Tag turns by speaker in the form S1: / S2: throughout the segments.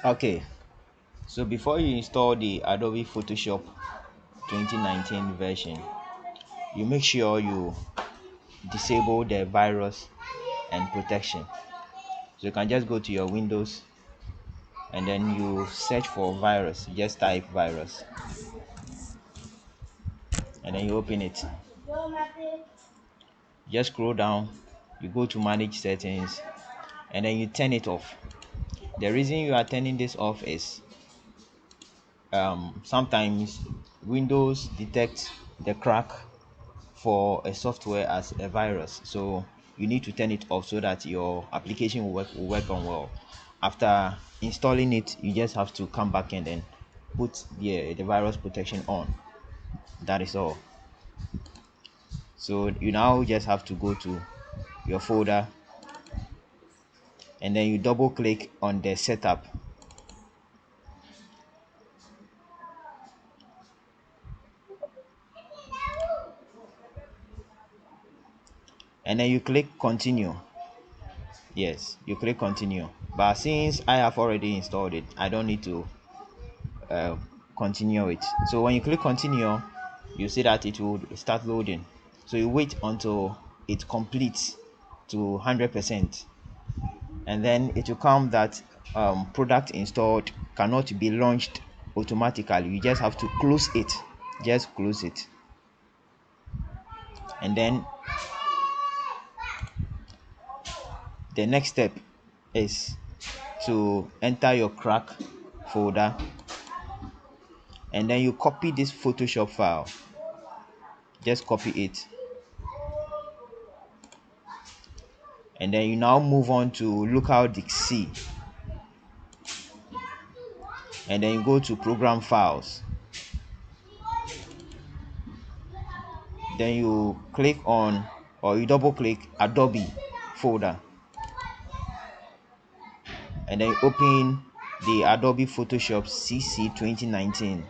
S1: Okay, so before you install the Adobe Photoshop 2019 version, you make sure you disable the virus and protection. So you can just go to your Windows and then you search for virus. Just type virus and then you open it. Just scroll down, you go to manage settings and then you turn it off. The reason you are turning this off is sometimes Windows detects the crack for a software as a virus, so you need to turn it off so that your application will work on well. After installing it, you just have to come back and then put the virus protection on. That is all. So you now just have to go to your folder and then you double click on the setup and then you click continue. Yes, you click continue, but since I have already installed it, I don't need to uh, continue it. So when you click continue, you see that it will start loading. So you wait until it completes to 100%, and then it will come that product installed cannot be launched automatically. You just have to close it. Just close it, and then the next step is to enter your crack folder, and then you copy this Photoshop file. Just copy it, and then you now move on to local disk C, and then you go to program files, then you click on, or you double click Adobe folder, and then you open the Adobe Photoshop CC 2019.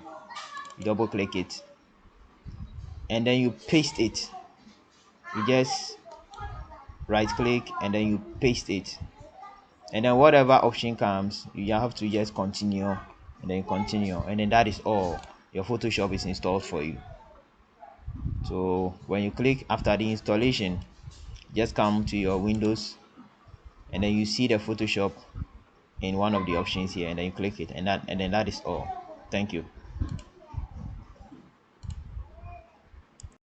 S1: You double click it and then you paste it. You just right click and then you paste it, and then whatever option comes, you have to just continue and then continue, and then that is all. Your Photoshop is installed for you. So when you click after the installation, just come to your Windows and then you see the Photoshop in one of the options here, and then you click it, and then that is all. Thank you.